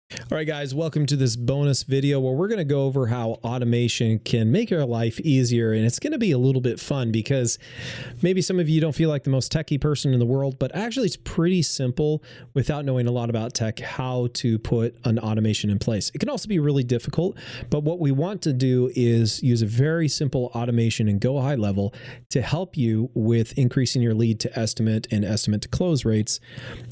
All right, guys, welcome to this bonus video where we're going to go over how automation can make your life easier. And it's going to be a little bit fun because maybe some of you don't feel like the most techie person in the world, but actually it's pretty simple without knowing a lot about tech, how to put an automation in place. It can also be really difficult, but what we want to do is use a very simple automation and go high level to help you with increasing your lead to estimate and estimate to close rates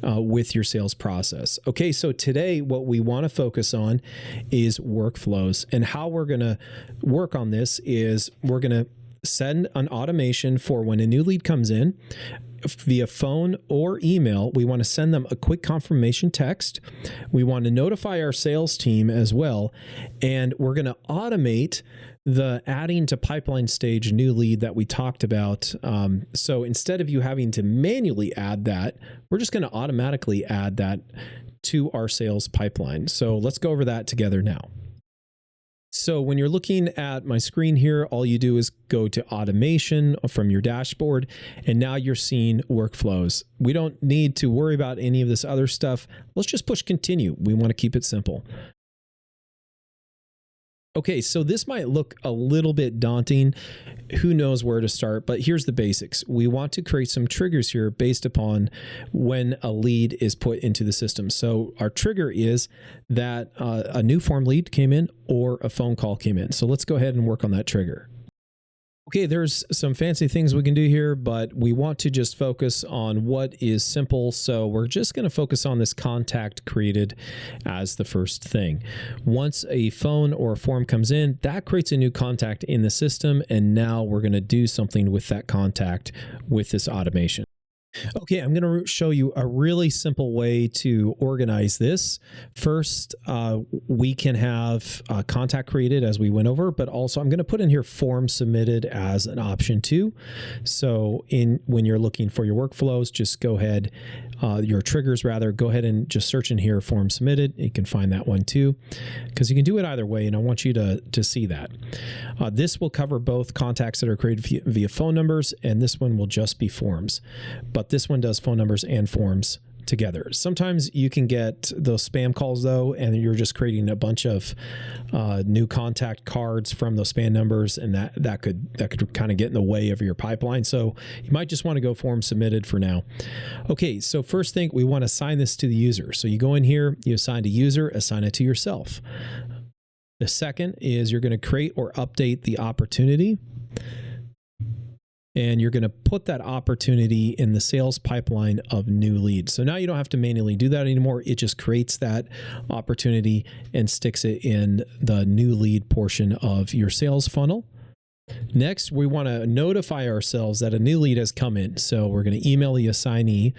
with your sales process. Okay, so today what we want to focus on is workflows, and how we're going to work on this is we're going to send an automation for when a new lead comes in via phone or email. We want to send them a quick confirmation text. We want to notify our sales team as well, and we're going to automate the adding to pipeline stage new lead that we talked about. So instead of you having to manually add that, we're just going to automatically add that to our sales pipeline. So let's go over that together now. So when you're looking at my screen here, all you do is go to automation from your dashboard, and now you're seeing workflows. We don't need to worry about any of this other stuff. Let's just push continue. We want to keep it simple. Okay, so this might look a little bit daunting. Who knows where to start, but here's the basics. We want to create some triggers here based upon when a lead is put into the system. So our trigger is that a new form lead came in or a phone call came in. So let's go ahead and work on that trigger. Okay, there's some fancy things we can do here, but we want to just focus on what is simple. So we're just going to focus on this contact created as the first thing. Once a phone or a form comes in, that creates a new contact in the system. And now we're going to do something with that contact with this automation. Okay, I'm going to show you a really simple way to organize this. First, we can have contact created as we went over, but also I'm going to put in here form submitted as an option too. So when you're looking for your workflows, just go ahead, your triggers rather, go ahead and just search in here form submitted. You can find that one too, because you can do it either way, and I want you to see that. This will cover both contacts that are created via phone numbers, and this one will just be forms. But this one does phone numbers and forms together. Sometimes you can get those spam calls though, and you're just creating a bunch of new contact cards from those spam numbers, and that could kind of get in the way of your pipeline. So you might just want to go form submitted for now. Okay, so first thing, we want to assign this to the user. So you go in here, you assign to user, assign it to yourself. The second is you're going to create or update the opportunity. And you're going to put that opportunity in the sales pipeline of new leads. So now you don't have to manually do that anymore. It just creates that opportunity and sticks it in the new lead portion of your sales funnel. Next, we want to notify ourselves that a new lead has come in. So we're going to email the assignee,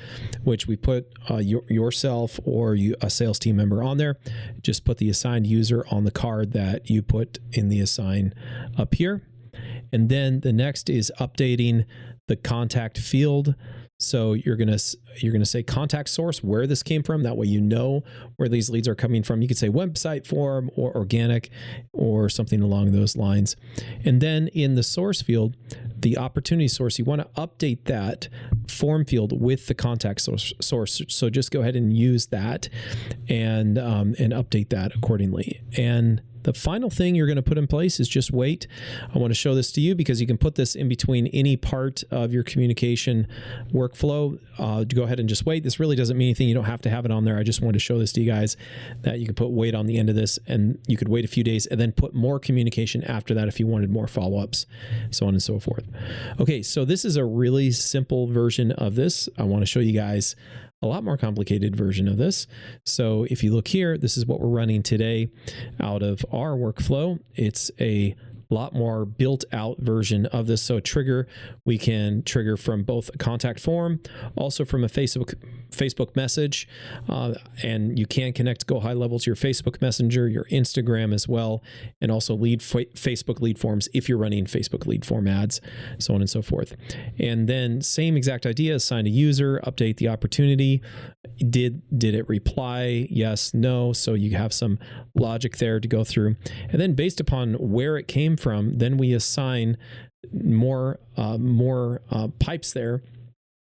which we put yourself or a sales team member on there. Just put the assigned user on the card that you put in the assign up here. And then the next is updating the contact field. So you're gonna say contact source, where this came from. That way you know where these leads are coming from. You could say website form or organic or something along those lines. And then in the source field, the opportunity source, you want to update that form field with the contact source. So just go ahead and use that and update that accordingly. And the final thing you're going to put in place is just wait. I want to show this to you because you can put this in between any part of your communication workflow. Go ahead and just wait. This really doesn't mean anything. You don't have to have it on there. I just wanted to show this to you guys that you can put wait on the end of this, and you could wait a few days and then put more communication after that if you wanted more follow-ups, so on and so forth. Okay, so this is a really simple version of this. I want to show you guys a lot more complicated version of this. So if you look here, this is what we're running today out of our workflow. It's a lot more built out version of this. So trigger, we can trigger from both a contact form, also from a Facebook message, and you can connect, go high level to your Facebook Messenger, your Instagram as well, and also Facebook lead forms if you're running Facebook lead form ads, so on and so forth. And then same exact idea, assign a user, update the opportunity. Did it reply? Yes, no. So you have some logic there to go through. And then based upon where it came from, then we assign more pipes there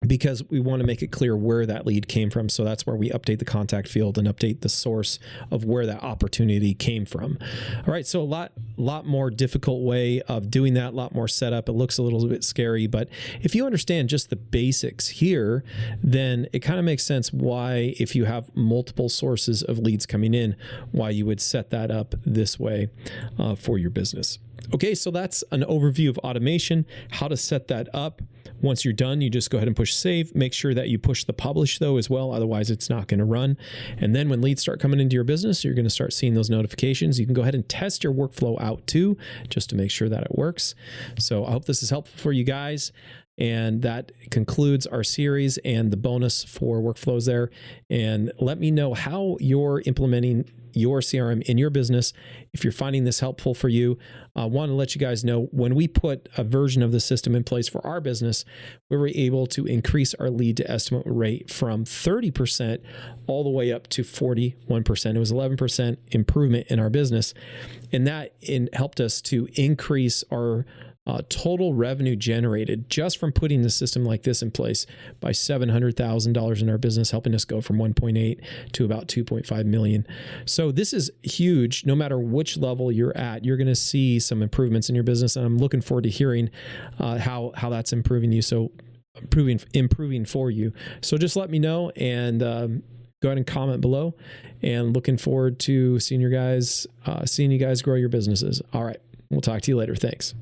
because we want to make it clear where that lead came from. So that's where we update the contact field and update the source of where that opportunity came from. All right, so a lot more difficult way of doing that, a lot more setup. It looks a little bit scary, but if you understand just the basics here, then it kind of makes sense why, if you have multiple sources of leads coming in, why you would set that up this way for your business. Okay, so that's an overview of automation, how to set that up. Once you're done, you just go ahead and push save. Make sure that you push the publish though as well, otherwise it's not going to run. And then when leads start coming into your business, you're going to start seeing those notifications. You can go ahead and test your workflow out too, just to make sure that it works. So I hope this is helpful for you guys. And that concludes our series and the bonus for workflows there. And let me know how you're implementing your CRM in your business. If you're finding this helpful for you, I want to let you guys know, when we put a version of the system in place for our business, we were able to increase our lead to estimate rate from 30% all the way up to 41%. It was 11% improvement in our business. And that helped us to increase our total revenue generated just from putting the system like this in place by $700,000 in our business, helping us go from 1.8 to about 2.5 million. So this is huge. No matter which level you're at, you're going to see some improvements in your business. And I'm looking forward to hearing how that's improving you. So improving for you. So just let me know, and go ahead and comment below, and looking forward to seeing you guys grow your businesses. All right. We'll talk to you later. Thanks.